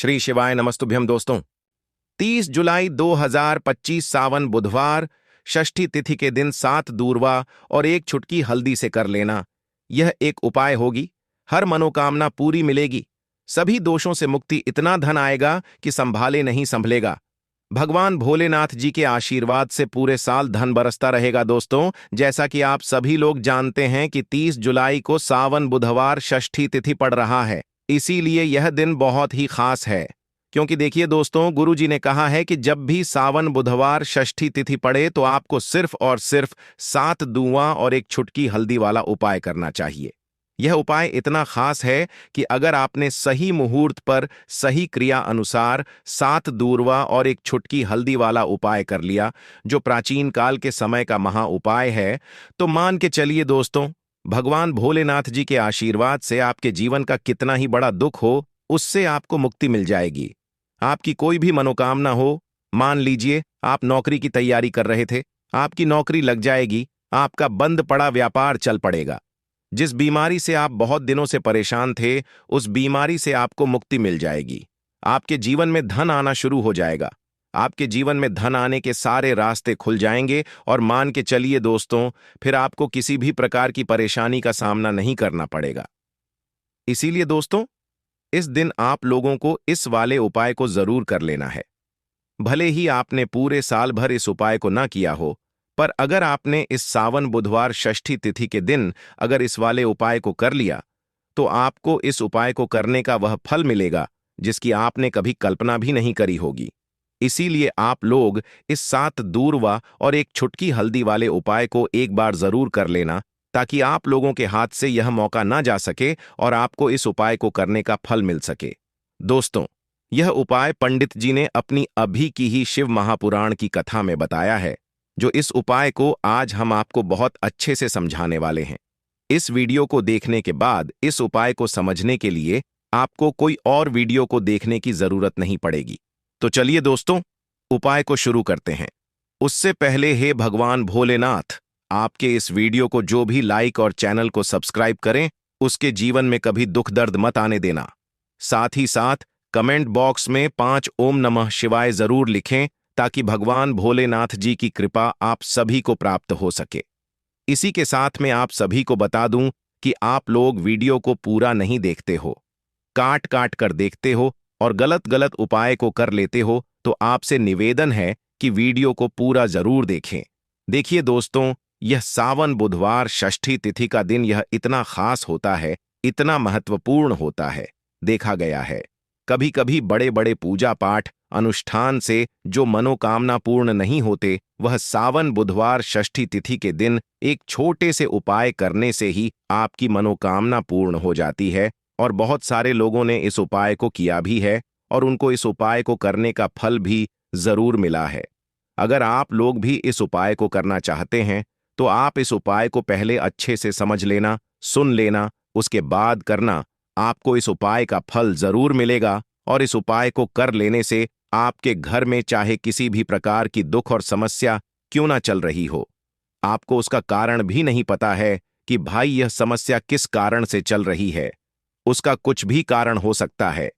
श्री शिवाय नमस्तुभ्यम दोस्तों। 30 जुलाई 2025 सावन बुधवार, षष्ठी तिथि के दिन 7 दूर्वा और एक छुटकी हल्दी से कर लेना। यह एक उपाय होगी, हर मनोकामना पूरी मिलेगी, सभी दोषों से मुक्ति, इतना धन आएगा कि संभाले नहीं संभलेगा। भगवान भोलेनाथ जी के आशीर्वाद से पूरे साल धन बरसता रहेगा। दोस्तों, जैसा कि आप सभी लोग जानते हैं कि 30 जुलाई को सावन बुधवार षष्ठी तिथि पड़ रहा है, इसीलिए यह दिन बहुत ही खास है। क्योंकि देखिए दोस्तों, गुरु जी ने कहा है कि जब भी सावन बुधवार षष्ठी तिथि पड़े तो आपको सिर्फ और सिर्फ 7 दूआं और एक छुटकी हल्दी वाला उपाय करना चाहिए। यह उपाय इतना खास है कि अगर आपने सही मुहूर्त पर सही क्रिया अनुसार 7 दूर्वा और एक छुटकी हल्दी वाला उपाय कर लिया, जो प्राचीन काल के समय का महा उपाय है, तो मान के चलिए दोस्तों, भगवान भोलेनाथ जी के आशीर्वाद से आपके जीवन का कितना ही बड़ा दुख हो, उससे आपको मुक्ति मिल जाएगी। आपकी कोई भी मनोकामना हो, मान लीजिए आप नौकरी की तैयारी कर रहे थे, आपकी नौकरी लग जाएगी, आपका बंद पड़ा व्यापार चल पड़ेगा। जिस बीमारी से आप बहुत दिनों से परेशान थे, उस बीमारी से आपको मुक्ति मिल जाएगी। आपके जीवन में धन आना शुरू हो जाएगा। आपके जीवन में धन आने के सारे रास्ते खुल जाएंगे और मान के चलिए दोस्तों, फिर आपको किसी भी प्रकार की परेशानी का सामना नहीं करना पड़ेगा। इसीलिए दोस्तों, इस दिन आप लोगों को इस वाले उपाय को जरूर कर लेना है। भले ही आपने पूरे साल भर इस उपाय को ना किया हो, पर अगर आपने इस सावन बुधवार षष्ठी तिथि के दिन अगर इस वाले उपाय को कर लिया, तो आपको इस उपाय को करने का वह फल मिलेगा जिसकी आपने कभी कल्पना भी नहीं करी होगी। इसीलिए आप लोग इस 7 दूर्वा और एक छुटकी हल्दी वाले उपाय को एक बार जरूर कर लेना, ताकि आप लोगों के हाथ से यह मौका ना जा सके और आपको इस उपाय को करने का फल मिल सके। दोस्तों, यह उपाय पंडित जी ने अपनी अभी की ही शिव महापुराण की कथा में बताया है, जो इस उपाय को आज हम आपको बहुत अच्छे से समझाने वाले हैं। इस वीडियो को देखने के बाद इस उपाय को समझने के लिए आपको कोई और वीडियो को देखने की जरूरत नहीं पड़ेगी। तो चलिए दोस्तों, उपाय को शुरू करते हैं। उससे पहले हे भगवान भोलेनाथ, आपके इस वीडियो को जो भी लाइक और चैनल को सब्सक्राइब करें, उसके जीवन में कभी दुख दर्द मत आने देना। साथ ही साथ कमेंट बॉक्स में 5 ओम नमः शिवाय जरूर लिखें, ताकि भगवान भोलेनाथ जी की कृपा आप सभी को प्राप्त हो सके। इसी के साथ में आप सभी को बता दूं कि आप लोग वीडियो को पूरा नहीं देखते हो, काट काट कर देखते हो और गलत गलत उपाय को कर लेते हो, तो आपसे निवेदन है कि वीडियो को पूरा जरूर देखें। देखिए दोस्तों, यह सावन बुधवार षष्ठी तिथि का दिन यह इतना खास होता है, इतना महत्वपूर्ण होता है। देखा गया है कभी कभी बड़े बड़े पूजा पाठ अनुष्ठान से जो मनोकामना पूर्ण नहीं होते, वह सावन बुधवार षष्ठी तिथि के दिन एक छोटे से उपाय करने से ही आपकी मनोकामना पूर्ण हो जाती है। और बहुत सारे लोगों ने इस उपाय को किया भी है और उनको इस उपाय को करने का फल भी जरूर मिला है। अगर आप लोग भी इस उपाय को करना चाहते हैं, तो आप इस उपाय को पहले अच्छे से समझ लेना, सुन लेना, उसके बाद करना। आपको इस उपाय का फल जरूर मिलेगा और इस उपाय को कर लेने से आपके घर में चाहे किसी भी प्रकार की दुख और समस्या क्यों ना चल रही हो, आपको उसका कारण भी नहीं पता है कि भाई यह समस्या किस कारण से चल रही है। उसका कुछ भी कारण हो सकता है,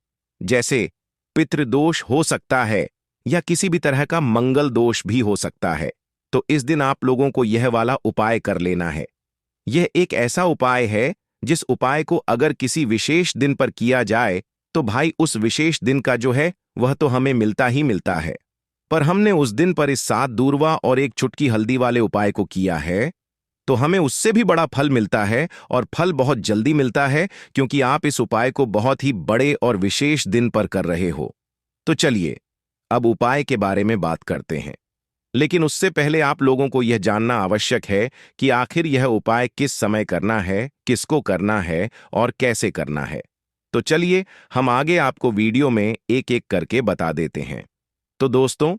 जैसे पितृदोष हो सकता है या किसी भी तरह का मंगल दोष भी हो सकता है। तो इस दिन आप लोगों को यह वाला उपाय कर लेना है। यह एक ऐसा उपाय है जिस उपाय को अगर किसी विशेष दिन पर किया जाए, तो भाई उस विशेष दिन का जो है वह तो हमें मिलता ही मिलता है। पर हमने उस दिन पर इस 7 दूर्वा और एक छुटकी हल्दी वाले उपाय को किया है, तो हमें उससे भी बड़ा फल मिलता है और फल बहुत जल्दी मिलता है, क्योंकि आप इस उपाय को बहुत ही बड़े और विशेष दिन पर कर रहे हो। तो चलिए अब उपाय के बारे में बात करते हैं। लेकिन उससे पहले आप लोगों को यह जानना आवश्यक है कि आखिर यह उपाय किस समय करना है, किसको करना है और कैसे करना है। तो चलिए हम आगे आपको वीडियो में एक एक करके बता देते हैं। तो दोस्तों,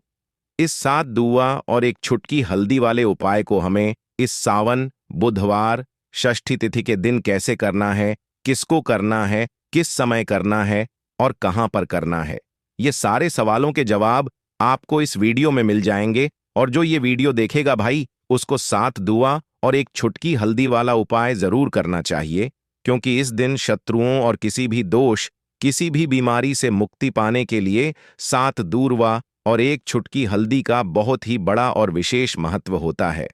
इस 7 दूआ और एक छुटकी हल्दी वाले उपाय को हमें इस सावन बुधवार षष्ठी तिथि के दिन कैसे करना है, किसको करना है, किस समय करना है और कहां पर करना है, ये सारे सवालों के जवाब आपको इस वीडियो में मिल जाएंगे। और जो ये वीडियो देखेगा भाई, उसको 7 दूआ और एक छुटकी हल्दी वाला उपाय जरूर करना चाहिए, क्योंकि इस दिन शत्रुओं और किसी भी दोष किसी भी बीमारी से मुक्ति पाने के लिए 7 दूर्वा और एक छुटकी हल्दी का बहुत ही बड़ा और विशेष महत्व होता है।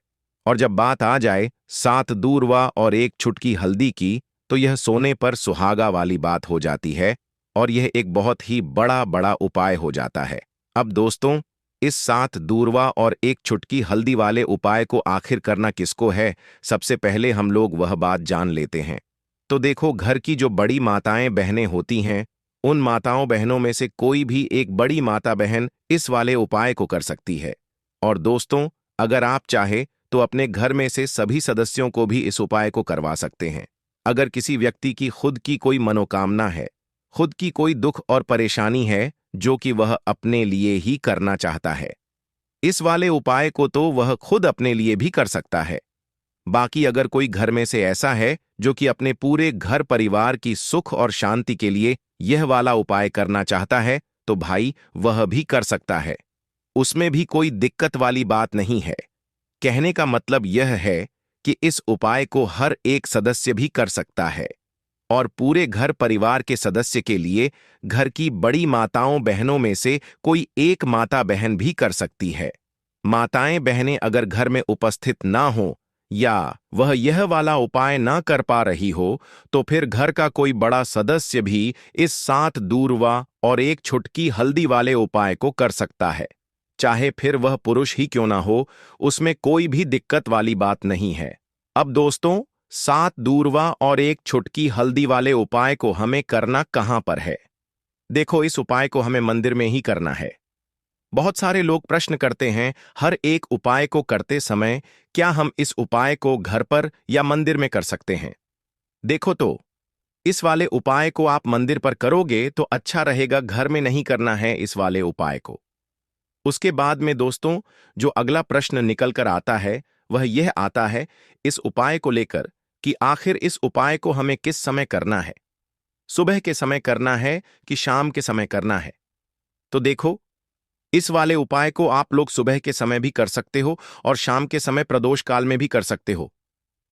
और जब बात आ जाए 7 दूर्वा और एक छुटकी हल्दी की, तो यह सोने पर सुहागा वाली बात हो जाती है और यह एक बहुत ही बड़ा बड़ा उपाय हो जाता है। अब दोस्तों, इस 7 दूर्वा और एक छुटकी हल्दी वाले उपाय को आखिर करना किसको है, सबसे पहले हम लोग वह बात जान लेते हैं। तो देखो, घर की जो बड़ी माताएं बहनें होती हैं, उन माताओं बहनों में से कोई भी एक बड़ी माता बहन इस वाले उपाय को कर सकती है। और दोस्तों, अगर आप चाहे तो अपने घर में से सभी सदस्यों को भी इस उपाय को करवा सकते हैं। अगर किसी व्यक्ति की खुद की कोई मनोकामना है, खुद की कोई दुख और परेशानी है जो कि वह अपने लिए ही करना चाहता है, इस वाले उपाय को तो वह खुद अपने लिए भी कर सकता है। बाकी अगर कोई घर में से ऐसा है जो कि अपने पूरे घर परिवार की सुख और शांति के लिए यह वाला उपाय करना चाहता है, तो भाई वह भी कर सकता है। उसमें भी कोई दिक्कत वाली बात नहीं है। कहने का मतलब यह है कि इस उपाय को हर एक सदस्य भी कर सकता है और पूरे घर परिवार के सदस्य के लिए घर की बड़ी माताओं बहनों में से कोई एक माता बहन भी कर सकती है। माताएं बहनें अगर घर में उपस्थित ना हो या वह यह वाला उपाय ना कर पा रही हो, तो फिर घर का कोई बड़ा सदस्य भी इस 7 दूर्वा और एक छुटकी हल्दी वाले उपाय को कर सकता है। चाहे फिर वह पुरुष ही क्यों ना हो, उसमें कोई भी दिक्कत वाली बात नहीं है। अब दोस्तों, 7 दूर्वा और एक छुटकी हल्दी वाले उपाय को हमें करना कहां पर है? देखो, इस उपाय को हमें मंदिर में ही करना है। बहुत सारे लोग प्रश्न करते हैं, हर एक उपाय को करते समय क्या हम इस उपाय को घर पर या मंदिर में कर सकते हैं? देखो तो, इस वाले उपाय को आप मंदिर पर करोगे तो अच्छा रहेगा, घर में नहीं करना है इस वाले उपाय को। उसके बाद में दोस्तों, जो अगला प्रश्न निकल कर आता है वह यह आता है इस उपाय को लेकर कि आखिर इस उपाय को हमें किस समय करना है? सुबह के समय करना है कि शाम के समय करना है? तो देखो, इस वाले उपाय को आप लोग सुबह के समय भी कर सकते हो और शाम के समय प्रदोष काल में भी कर सकते हो।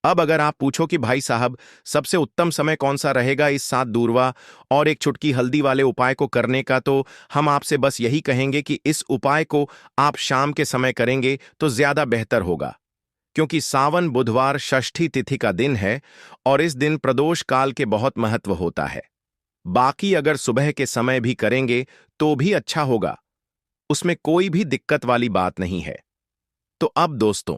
अब अगर आप पूछो कि भाई साहब, सबसे उत्तम समय कौन सा रहेगा इस 7 दूर्वा और एक छुटकी हल्दी वाले उपाय को करने का, तो हम आपसे बस यही कहेंगे कि इस उपाय को आप शाम के समय करेंगे तो ज्यादा बेहतर होगा, क्योंकि सावन बुधवार षष्ठी तिथि का दिन है और इस दिन प्रदोष काल के बहुत महत्व होता है। बाकी अगर सुबह के समय भी करेंगे तो भी अच्छा होगा, उसमें कोई भी दिक्कत वाली बात नहीं है। तो अब दोस्तों,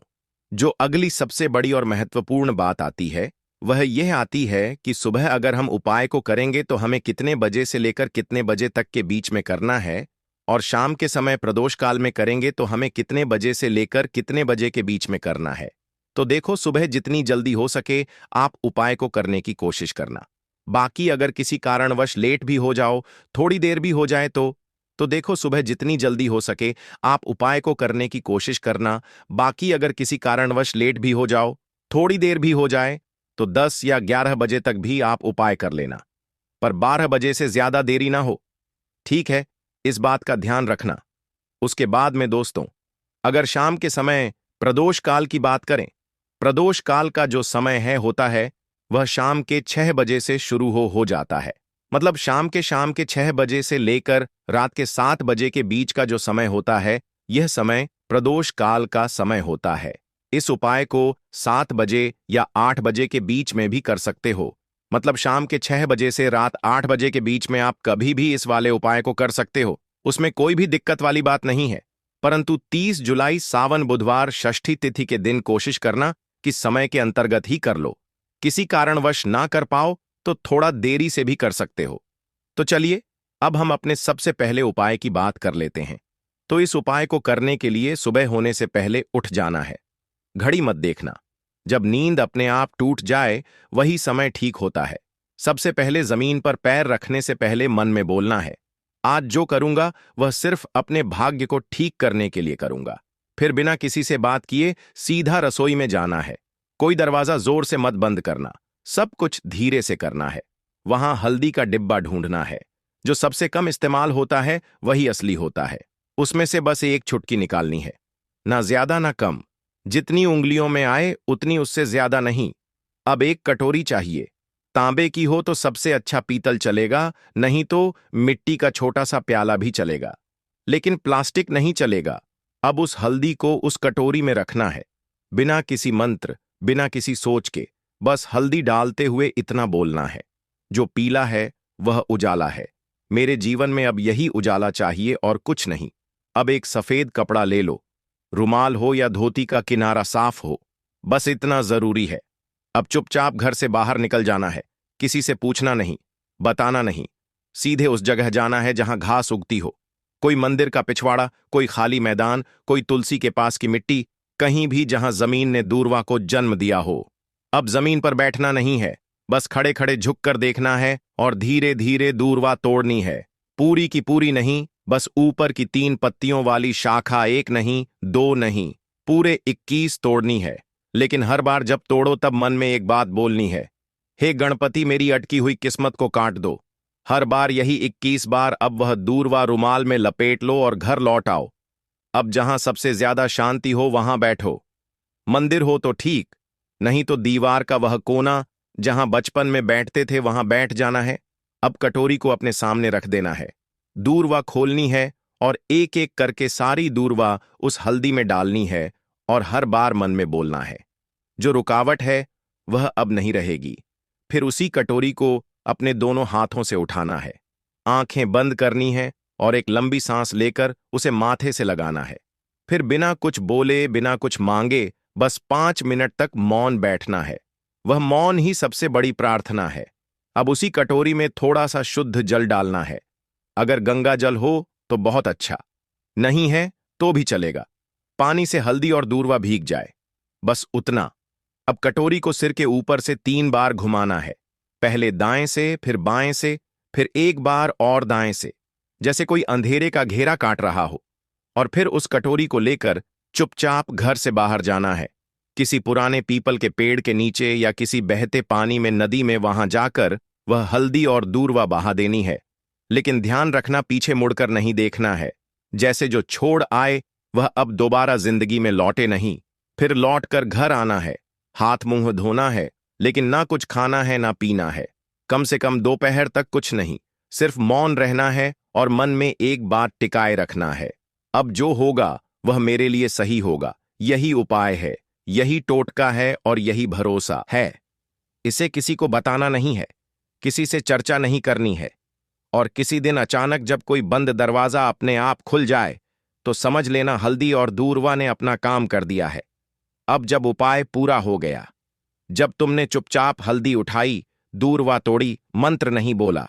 जो अगली सबसे बड़ी और महत्वपूर्ण बात आती है वह यह आती है कि सुबह अगर हम उपाय को करेंगे तो हमें कितने बजे से लेकर कितने बजे तक के बीच में करना है, और शाम के समय प्रदोष काल में करेंगे तो हमें कितने बजे से लेकर कितने बजे के बीच में करना है। तो देखो, सुबह जितनी जल्दी हो सके आप उपाय को करने की कोशिश करना। बाकी अगर किसी कारणवश लेट भी हो जाओ, थोड़ी देर भी हो जाए तो देखो, सुबह जितनी जल्दी हो सके आप उपाय को करने की कोशिश करना। बाकी अगर किसी कारणवश लेट भी हो जाओ, थोड़ी देर भी हो जाए, तो 10 या 11 बजे तक भी आप उपाय कर लेना, पर 12 बजे से ज्यादा देरी ना हो। ठीक है, इस बात का ध्यान रखना। उसके बाद में दोस्तों, अगर शाम के समय प्रदोष काल की बात करें, प्रदोष काल का जो समय होता है वह शाम के 6 बजे से शुरू हो जाता है। मतलब शाम के 6 बजे से लेकर रात के 7 बजे के बीच का जो समय होता है, यह समय प्रदोष काल का समय होता है। इस उपाय को 7 बजे या 8 बजे के बीच में भी कर सकते हो। मतलब शाम के 6 बजे से रात 8 बजे के बीच में आप कभी भी इस वाले उपाय को कर सकते हो, उसमें कोई भी दिक्कत वाली बात नहीं है। परंतु 30 जुलाई सावन बुधवार षष्ठी तिथि के दिन कोशिश करना कि समय के अंतर्गत ही कर लो। किसी कारणवश ना कर पाओ तो थोड़ा देरी से भी कर सकते हो। तो चलिए, अब हम अपने सबसे पहले उपाय की बात कर लेते हैं। तो इस उपाय को करने के लिए सुबह होने से पहले उठ जाना है। घड़ी मत देखना, जब नींद अपने आप टूट जाए वही समय ठीक होता है। सबसे पहले जमीन पर पैर रखने से पहले मन में बोलना है, आज जो करूंगा वह सिर्फ अपने भाग्य को ठीक करने के लिए करूंगा। फिर बिना किसी से बात किए सीधा रसोई में जाना है। कोई दरवाजा जोर से मत बंद करना, सब कुछ धीरे से करना है। वहां हल्दी का डिब्बा ढूंढना है, जो सबसे कम इस्तेमाल होता है वही असली होता है। उसमें से बस एक चुटकी निकालनी है, ना ज्यादा ना कम, जितनी उंगलियों में आए उतनी, उससे ज्यादा नहीं। अब एक कटोरी चाहिए, तांबे की हो तो सबसे अच्छा पीतल चलेगा, नहीं तो मिट्टी का छोटा सा प्याला भी चलेगा, लेकिन प्लास्टिक नहीं चलेगा। अब उस हल्दी को उस कटोरी में रखना है, बिना किसी मंत्र, बिना किसी सोच के, बस हल्दी डालते हुए इतना बोलना है, जो पीला है वह उजाला है। मेरे जीवन में अब यही उजाला चाहिए और कुछ नहीं। अब एक सफेद कपड़ा ले लो, रुमाल हो या धोती का किनारा साफ हो, बस इतना जरूरी है। अब चुपचाप घर से बाहर निकल जाना है, किसी से पूछना नहीं, बताना नहीं। सीधे उस जगह जाना है जहां घास उगती हो, कोई मंदिर का पिछवाड़ा, कोई खाली मैदान, कोई तुलसी के पास की मिट्टी, कहीं भी जहां जमीन ने दूरवा को जन्म दिया हो। अब जमीन पर बैठना नहीं है, बस खड़े खड़े झुककर देखना है और धीरे धीरे दूरवा तोड़नी है। पूरी की पूरी नहीं, बस ऊपर की 3 पत्तियों वाली शाखा, एक नहीं, 2 नहीं, पूरे 21 तोड़नी है। लेकिन हर बार जब तोड़ो तब मन में एक बात बोलनी है, हे गणपति मेरी अटकी हुई किस्मत को काट दो। हर बार यही 21 बार। अब वह दूरवा रुमाल में लपेट लो और घर लौट आओ। अब जहां सबसे ज्यादा शांति हो वहां बैठो। मंदिर हो तो ठीक, नहीं तो दीवार का वह कोना जहां बचपन में बैठते थे वहां बैठ जाना है। अब कटोरी को अपने सामने रख देना है, दूरवा खोलनी है और एक एक करके सारी दूरवा उस हल्दी में डालनी है और हर बार मन में बोलना है, जो रुकावट है वह अब नहीं रहेगी। फिर उसी कटोरी को अपने दोनों हाथों से उठाना है, आंखें बंद करनी है और एक लंबी सांस लेकर उसे माथे से लगाना है। फिर बिना कुछ बोले, बिना कुछ मांगे, बस 5 मिनट तक मौन बैठना है। वह मौन ही सबसे बड़ी प्रार्थना है। अब उसी कटोरी में थोड़ा सा शुद्ध जल डालना है। अगर गंगा जल हो तो बहुत अच्छा, नहीं है तो भी चलेगा। पानी से हल्दी और दूरवा भीग जाए, बस उतना। अब कटोरी को सिर के ऊपर से 3 बार घुमाना है, पहले दाएं से, फिर बाएं से, फिर एक बार और दाएं से, जैसे कोई अंधेरे का घेरा काट रहा हो। और फिर उस कटोरी को लेकर चुपचाप घर से बाहर जाना है, किसी पुराने पीपल के पेड़ के नीचे या किसी बहते पानी में, नदी में, वहां जाकर वह हल्दी और दूरवा बहा देनी है। लेकिन ध्यान रखना, पीछे मुड़कर नहीं देखना है। जैसे जो छोड़ आए वह अब दोबारा जिंदगी में लौटे नहीं। फिर लौटकर घर आना है, हाथ मुंह धोना है, लेकिन ना कुछ खाना है ना पीना है। कम से कम दोपहर तक कुछ नहीं, सिर्फ मौन रहना है और मन में एक बात टिकाए रखना है, अब जो होगा वह मेरे लिए सही होगा। यही उपाय है, यही टोटका है और यही भरोसा है। इसे किसी को बताना नहीं है, किसी से चर्चा नहीं करनी है। और किसी दिन अचानक जब कोई बंद दरवाजा अपने आप खुल जाए तो समझ लेना हल्दी और दूरवा ने अपना काम कर दिया है। अब जब उपाय पूरा हो गया, जब तुमने चुपचाप हल्दी उठाई, दूरवा तोड़ी, मंत्र नहीं बोला,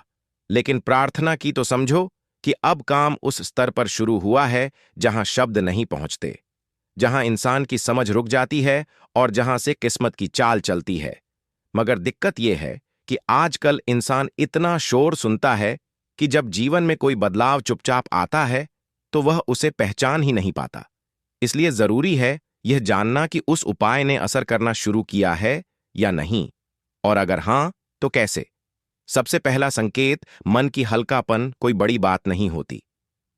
लेकिन प्रार्थना की, तो समझो कि अब काम उस स्तर पर शुरू हुआ है जहां शब्द नहीं पहुंचते, जहां इंसान की समझ रुक जाती है और जहां से किस्मत की चाल चलती है। मगर दिक्कत यह है कि आजकल इंसान इतना शोर सुनता है कि जब जीवन में कोई बदलाव चुपचाप आता है तो वह उसे पहचान ही नहीं पाता। इसलिए जरूरी है यह जानना कि उस उपाय ने असर करना शुरू किया है या नहीं, और अगर हां तो कैसे। सबसे पहला संकेत, मन की हल्कापन। कोई बड़ी बात नहीं होती,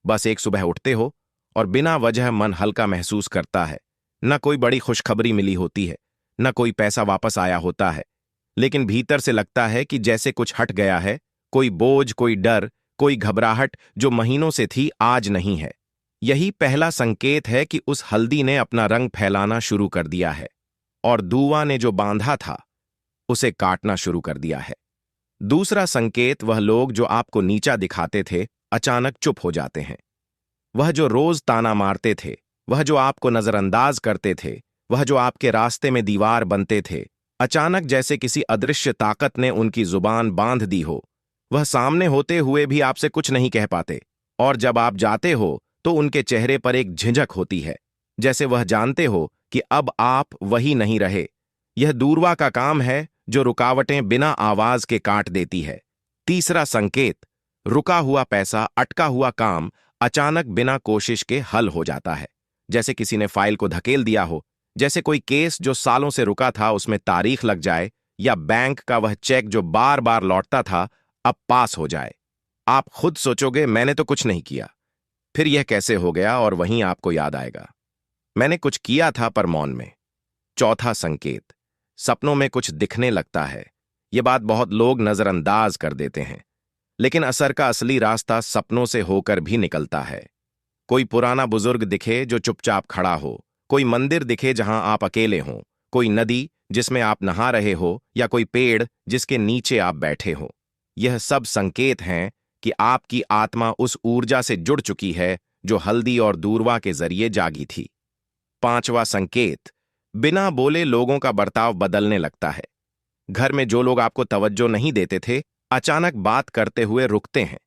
बस एक सुबह उठते हो और बिना वजह मन हल्का महसूस करता है। न कोई बड़ी खुशखबरी मिली होती है, न कोई पैसा वापस आया होता है, लेकिन भीतर से लगता है कि जैसे कुछ हट गया है। कोई बोझ, कोई डर, कोई घबराहट जो महीनों से थी आज नहीं है। यही पहला संकेत है कि उस हल्दी ने अपना रंग फैलाना शुरू कर दिया है और दूवा ने जो बांधा था उसे काटना शुरू कर दिया है। दूसरा संकेत, वह लोग जो आपको नीचा दिखाते थे अचानक चुप हो जाते हैं। वह जो रोज ताना मारते थे, वह जो आपको नजरअंदाज करते थे, वह जो आपके रास्ते में दीवार बनते थे, अचानक जैसे किसी अदृश्य ताकत ने उनकी जुबान बांध दी हो। वह सामने होते हुए भी आपसे कुछ नहीं कह पाते, और जब आप जाते हो तो उनके चेहरे पर एक झिझक होती है, जैसे वह जानते हो कि अब आप वही नहीं रहे। यह दूरवा का काम है जो रुकावटें बिना आवाज के काट देती है। तीसरा संकेत, रुका हुआ पैसा, अटका हुआ काम अचानक बिना कोशिश के हल हो जाता है। जैसे किसी ने फाइल को धकेल दिया हो, जैसे कोई केस जो सालों से रुका था उसमें तारीख लग जाए, या बैंक का वह चेक जो बार बार लौटता था अब पास हो जाए। आप खुद सोचोगे मैंने तो कुछ नहीं किया, फिर यह कैसे हो गया, और वहीं आपको याद आएगा मैंने कुछ किया था पर मौन में। चौथा संकेत, सपनों में कुछ दिखने लगता है, ये बात बहुत लोग नजरअंदाज कर देते हैं, लेकिन असर का असली रास्ता सपनों से होकर भी निकलता है। कोई पुराना बुजुर्ग दिखे जो चुपचाप खड़ा हो, कोई मंदिर दिखे जहां आप अकेले हों, कोई नदी जिसमें आप नहा रहे हो, या कोई पेड़ जिसके नीचे आप बैठे हो। यह सब संकेत हैं कि आपकी आत्मा उस ऊर्जा से जुड़ चुकी है जो हल्दी और दूरवा के जरिए जागी थी। पांचवा संकेत, बिना बोले लोगों का बर्ताव बदलने लगता है। घर में जो लोग आपको तवज्जो नहीं देते थे, अचानक बात करते हुए रुकते हैं।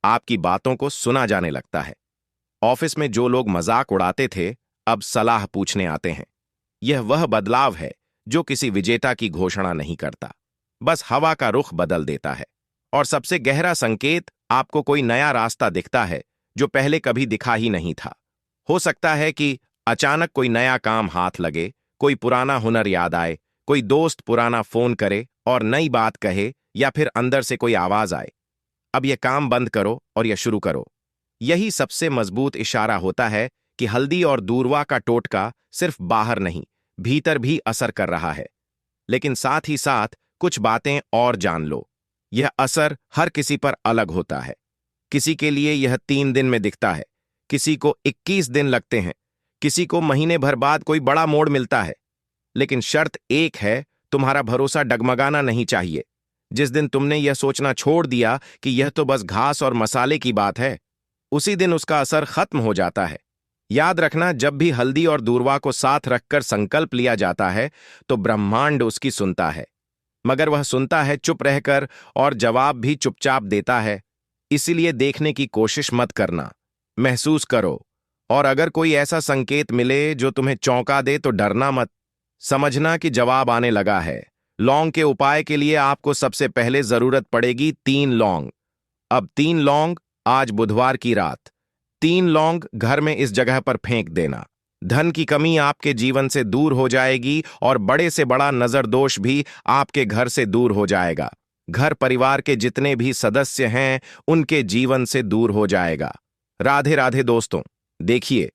आपकी बातों को सुना जाने लगता है। ऑफिस में जो लोग मजाक उड़ाते थे, अब सलाह पूछने आते हैं। यह वह बदलाव है जो किसी विजेता की घोषणा नहीं करता, बस हवा का रुख बदल देता है। और सबसे गहरा संकेत, आपको कोई नया रास्ता दिखता है जो पहले कभी दिखा ही नहीं था। हो सकता है कि अचानक कोई नया काम हाथ लगे, कोई पुराना हुनर याद आए, कोई दोस्त पुराना फोन करे और नई बात कहे, या फिर अंदर से कोई आवाज आए, अब यह काम बंद करो और यह शुरू करो। यही सबसे मजबूत इशारा होता है कि हल्दी और दूरवा का टोटका सिर्फ बाहर नहीं, भीतर भी असर कर रहा है। लेकिन साथ ही साथ कुछ बातें और जान लो, यह असर हर किसी पर अलग होता है। किसी के लिए यह 3 दिन में दिखता है, किसी को 21 दिन लगते हैं, किसी को महीने भर बाद कोई बड़ा मोड़ मिलता है। लेकिन शर्त एक है, तुम्हारा भरोसा डगमगाना नहीं चाहिए। जिस दिन तुमने यह सोचना छोड़ दिया कि यह तो बस घास और मसाले की बात है, उसी दिन उसका असर खत्म हो जाता है। याद रखना, जब भी हल्दी और दूरवा को साथ रखकर संकल्प लिया जाता है तो ब्रह्मांड उसकी सुनता है, मगर वह सुनता है चुप रहकर, और जवाब भी चुपचाप देता है। इसीलिए देखने की कोशिश मत करना, महसूस करो। और अगर कोई ऐसा संकेत मिले जो तुम्हें चौंका दे तो डरना मत, समझना कि जवाब आने लगा है। लौंग के उपाय के लिए आपको सबसे पहले जरूरत पड़ेगी 3 लौंग। अब 3 लौंग, आज बुधवार की रात 3 लौंग घर में इस जगह पर फेंक देना। धन की कमी आपके जीवन से दूर हो जाएगी और बड़े से बड़ा नजर दोष भी आपके घर से दूर हो जाएगा। घर परिवार के जितने भी सदस्य हैं उनके जीवन से दूर हो जाएगा। राधे राधे दोस्तों, देखिए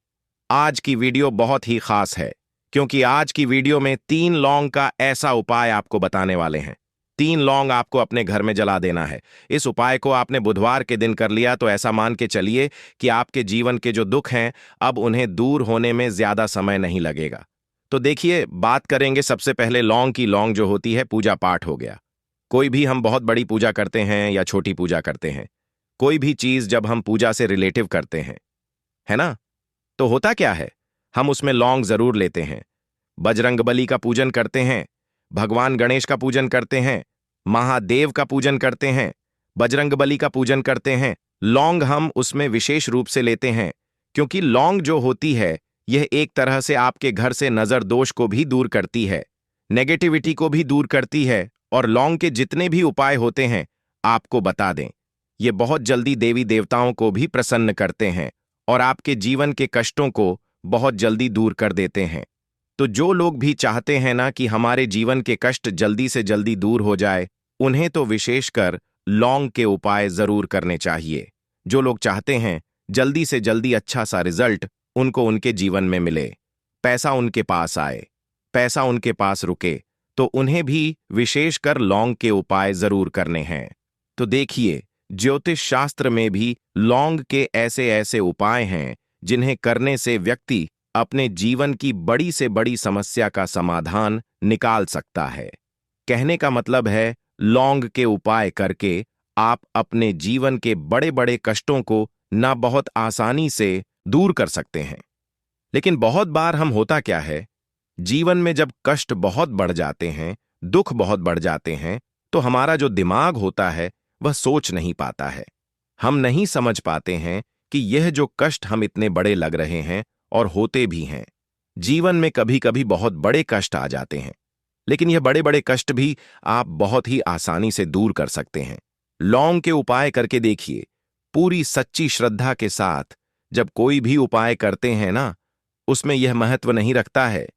आज की वीडियो बहुत ही खास है, क्योंकि आज की वीडियो में 3 लौंग का ऐसा उपाय आपको बताने वाले हैं। 3 लौंग आपको अपने घर में जला देना है। इस उपाय को आपने बुधवार के दिन कर लिया तो ऐसा मान के चलिए कि आपके जीवन के जो दुख हैं, अब उन्हें दूर होने में ज्यादा समय नहीं लगेगा। तो देखिए, बात करेंगे सबसे पहले लौंग की। लौंग जो होती है, पूजा पाठ हो गया। कोई भी हम बहुत बड़ी पूजा करते हैं या छोटी पूजा करते हैं, कोई भी चीज जब हम पूजा से रिलेटिव करते हैं, है ना, तो होता क्या है, हम उसमें लौंग जरूर लेते हैं। बजरंगबली का पूजन करते हैं, भगवान गणेश का पूजन करते हैं, महादेव का पूजन करते हैं, बजरंगबली का पूजन करते हैं। लौंग हम उसमें विशेष रूप से लेते हैं, क्योंकि लौंग जो होती है, यह एक तरह से आपके घर से नजर दोष को भी दूर करती है, नेगेटिविटी को भी दूर करती है। और लौंग के जितने भी उपाय होते हैं, आपको बता दें, ये बहुत जल्दी देवी देवताओं को भी प्रसन्न करते हैं और आपके जीवन के कष्टों को बहुत जल्दी दूर कर देते हैं। तो जो लोग भी चाहते हैं ना कि हमारे जीवन के कष्ट जल्दी से जल्दी दूर हो जाए, उन्हें तो विशेषकर लौंग के उपाय जरूर करने चाहिए। जो लोग चाहते हैं जल्दी से जल्दी अच्छा सा रिजल्ट उनको उनके जीवन में मिले, पैसा उनके पास आए, पैसा उनके पास रुके, तो उन्हें भी विशेषकर लौंग के उपाय जरूर करने हैं। तो देखिए, ज्योतिष शास्त्र में भी लौंग के ऐसे ऐसे उपाय हैं जिन्हें करने से व्यक्ति अपने जीवन की बड़ी से बड़ी समस्या का समाधान निकाल सकता है। कहने का मतलब है, लौंग के उपाय करके आप अपने जीवन के बड़े बड़े कष्टों को ना बहुत आसानी से दूर कर सकते हैं। लेकिन बहुत बार हम होता क्या है, जीवन में जब कष्ट बहुत बढ़ जाते हैं, दुख बहुत बढ़ जाते हैं, तो हमारा जो दिमाग होता है वह सोच नहीं पाता है। हम नहीं समझ पाते हैं कि यह जो कष्ट हम इतने बड़े लग रहे हैं, और होते भी हैं। जीवन में कभी कभी बहुत बड़े कष्ट आ जाते हैं, लेकिन यह बड़े बड़े कष्ट भी आप बहुत ही आसानी से दूर कर सकते हैं। लौंग के उपाय करके देखिए, पूरी सच्ची श्रद्धा के साथ जब कोई भी उपाय करते हैं ना, उसमें यह महत्व नहीं रखता है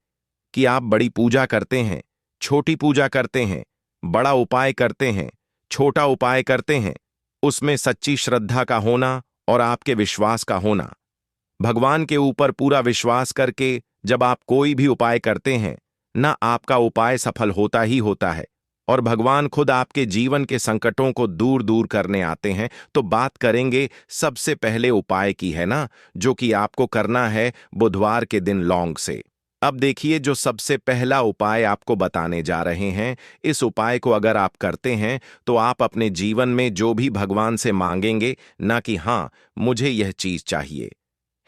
कि आप बड़ी पूजा करते हैं, छोटी पूजा करते हैं, बड़ा उपाय करते हैं, छोटा उपाय करते हैं। उसमें सच्ची श्रद्धा का होना और आपके विश्वास का होना। भगवान के ऊपर पूरा विश्वास करके जब आप कोई भी उपाय करते हैं ना, आपका उपाय सफल होता ही होता है और भगवान खुद आपके जीवन के संकटों को दूर दूर करने आते हैं। तो बात करेंगे सबसे पहले उपाय की, है ना, जो कि आपको करना है बुधवार के दिन लौंग से। अब देखिए, जो सबसे पहला उपाय आपको बताने जा रहे हैं, इस उपाय को अगर आप करते हैं तो आप अपने जीवन में जो भी भगवान से मांगेंगे, ना कि हाँ मुझे यह चीज चाहिए,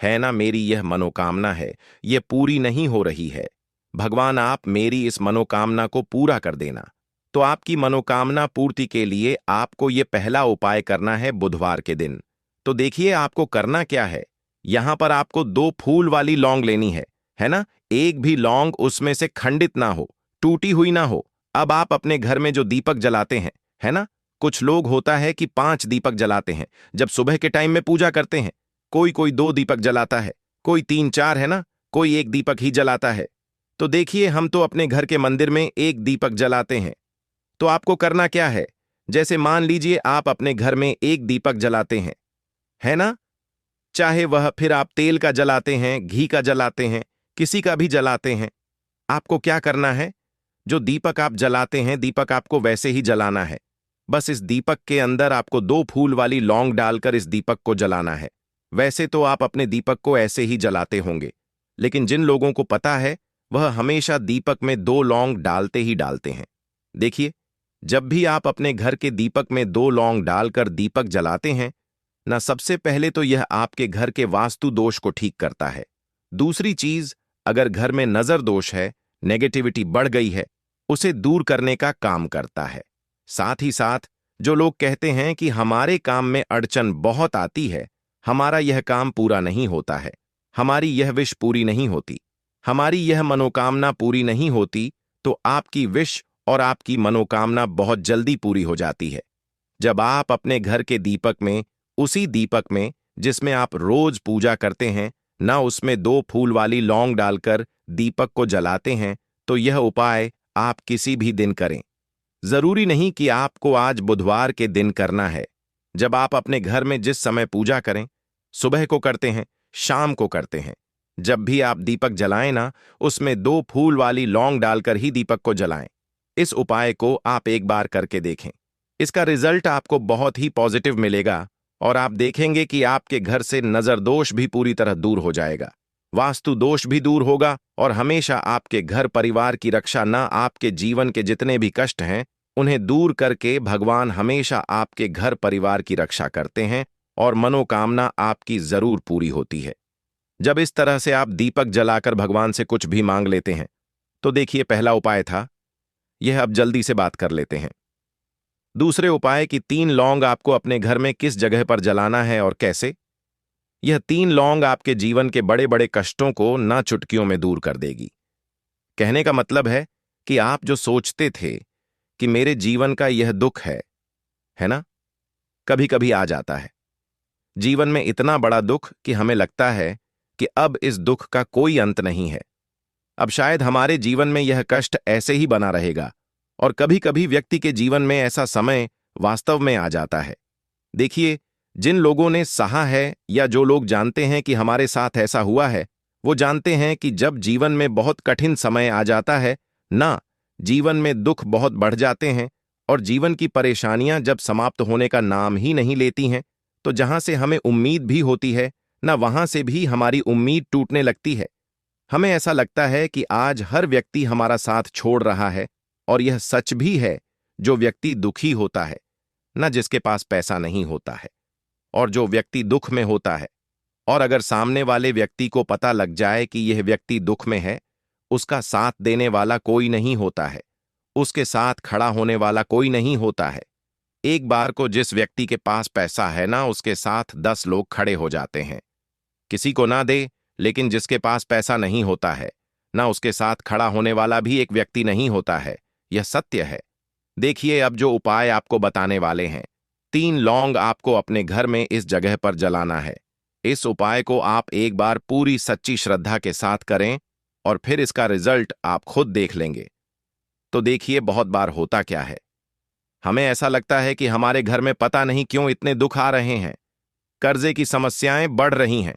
है ना, मेरी यह मनोकामना है, यह पूरी नहीं हो रही है, भगवान आप मेरी इस मनोकामना को पूरा कर देना। तो आपकी मनोकामना पूर्ति के लिए आपको यह पहला उपाय करना है बुधवार के दिन। तो देखिए आपको करना क्या है। यहां पर आपको 2 फूल वाली लौंग लेनी है ना। एक भी लौंग उसमें से खंडित ना हो, टूटी हुई ना हो। अब आप अपने घर में जो दीपक जलाते हैं, है ना, कुछ लोग होता है कि 5 दीपक जलाते हैं जब सुबह के टाइम में पूजा करते हैं। कोई कोई 2 दीपक जलाता है, कोई 3-4, है ना, कोई 1 दीपक ही जलाता है। तो देखिए हम तो अपने घर के मंदिर में 1 दीपक जलाते हैं। तो आपको करना क्या है, जैसे मान लीजिए आप अपने घर में 1 दीपक जलाते हैं, है ना, चाहे वह फिर आप तेल का जलाते हैं, घी का जलाते हैं, किसी का भी जलाते हैं। आपको क्या करना है, जो दीपक आप जलाते हैं, दीपक आपको वैसे ही जलाना है। बस इस दीपक के अंदर आपको 2 फूल वाली लौंग डालकर इस दीपक को जलाना है। वैसे तो आप अपने दीपक को ऐसे ही जलाते होंगे, लेकिन जिन लोगों को पता है वह हमेशा दीपक में 2 लौंग डालते ही डालते हैं। देखिए, जब भी आप अपने घर के दीपक में 2 लौंग डालकर दीपक जलाते हैं ना, सबसे पहले तो यह आपके घर के वास्तु दोष को ठीक करता है। दूसरी चीज, अगर घर में नजर दोष है, नेगेटिविटी बढ़ गई है, उसे दूर करने का काम करता है। साथ ही साथ जो लोग कहते हैं कि हमारे काम में अड़चन बहुत आती है, हमारा यह काम पूरा नहीं होता है, हमारी यह विश पूरी नहीं होती, हमारी यह मनोकामना पूरी नहीं होती, तो आपकी विश और आपकी मनोकामना बहुत जल्दी पूरी हो जाती है। जब आप अपने घर के दीपक में, उसी दीपक में जिसमें आप रोज पूजा करते हैं ना, उसमें 2 फूल वाली लौंग डालकर दीपक को जलाते हैं, तो यह उपाय आप किसी भी दिन करें। जरूरी नहीं कि आपको आज बुधवार के दिन करना है। जब आप अपने घर में जिस समय पूजा करें, सुबह को करते हैं, शाम को करते हैं, जब भी आप दीपक जलाएं ना, उसमें 2 फूल वाली लौंग डालकर ही दीपक को जलाएं। इस उपाय को आप एक बार करके देखें। इसका रिजल्ट आपको बहुत ही पॉजिटिव मिलेगा और आप देखेंगे कि आपके घर से नजर दोष भी पूरी तरह दूर हो जाएगा, वास्तु दोष भी दूर होगा और हमेशा आपके घर परिवार की रक्षा, ना आपके जीवन के जितने भी कष्ट हैं उन्हें दूर करके भगवान हमेशा आपके घर परिवार की रक्षा करते हैं और मनोकामना आपकी जरूर पूरी होती है। जब इस तरह से आप दीपक जलाकर भगवान से कुछ भी मांग लेते हैं, तो देखिए पहला उपाय था यह, अब जल्दी से बात कर लेते हैं दूसरे उपाय की। 3 लौंग आपको अपने घर में किस जगह पर जलाना है और कैसे। यह 3 लौंग आपके जीवन के बड़े बड़े कष्टों को ना चुटकियों में दूर कर देगी। कहने का मतलब है कि आप जो सोचते थे कि मेरे जीवन का यह दुख है ना, कभी कभी आ जाता है जीवन में इतना बड़ा दुख कि हमें लगता है कि अब इस दुख का कोई अंत नहीं है, अब शायद हमारे जीवन में यह कष्ट ऐसे ही बना रहेगा। और कभी कभी व्यक्ति के जीवन में ऐसा समय वास्तव में आ जाता है। देखिए, जिन लोगों ने सहा है या जो लोग जानते हैं कि हमारे साथ ऐसा हुआ है, वो जानते हैं कि जब जीवन में बहुत कठिन समय आ जाता है ना, जीवन में दुख बहुत बढ़ जाते हैं और जीवन की परेशानियां जब समाप्त होने का नाम ही नहीं लेती हैं, तो जहां से हमें उम्मीद भी होती है ना, वहां से भी हमारी उम्मीद टूटने लगती है। हमें ऐसा लगता है कि आज हर व्यक्ति हमारा साथ छोड़ रहा है, और यह सच भी है। जो व्यक्ति दुखी होता है ना, जिसके पास पैसा नहीं होता है, और जो व्यक्ति दुख में होता है, और अगर सामने वाले व्यक्ति को पता लग जाए कि यह व्यक्ति दुख में है, उसका साथ देने वाला कोई नहीं होता है, उसके साथ खड़ा होने वाला कोई नहीं होता है। एक बार को जिस व्यक्ति के पास पैसा है ना, उसके साथ 10 लोग खड़े हो जाते हैं। किसी को ना दे, लेकिन जिसके पास पैसा नहीं होता है ना, उसके साथ खड़ा होने वाला भी एक व्यक्ति नहीं होता है। यह सत्य है। देखिए, अब जो उपाय आपको बताने वाले हैं, 3 लौंग आपको अपने घर में इस जगह पर जलाना है। इस उपाय को आप एक बार पूरी सच्ची श्रद्धा के साथ करें और फिर इसका रिजल्ट आप खुद देख लेंगे। तो देखिए, बहुत बार होता क्या है, हमें ऐसा लगता है कि हमारे घर में पता नहीं क्यों इतने दुख आ रहे हैं, कर्जे की समस्याएं बढ़ रही हैं,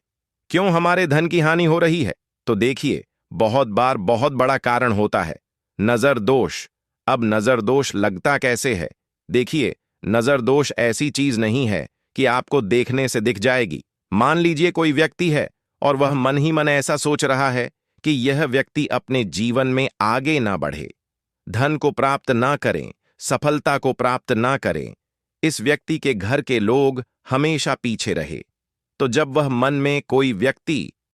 क्यों हमारे धन की हानि हो रही है। तो देखिए, बहुत बार बहुत बड़ा कारण होता है नजर दोष। अब नजर दोष लगता कैसे है? देखिए, नजर दोष ऐसी चीज नहीं है कि आपको देखने से दिख जाएगी। मान लीजिए कोई व्यक्ति है और वह मन ही मन ऐसा सोच रहा है कि यह व्यक्ति अपने जीवन में आगे ना बढ़े, धन को प्राप्त ना करें, सफलता को प्राप्त ना करें, इस व्यक्ति के घर के लोग हमेशा पीछे रहे। तो जब वह मन में कोई व्यक्ति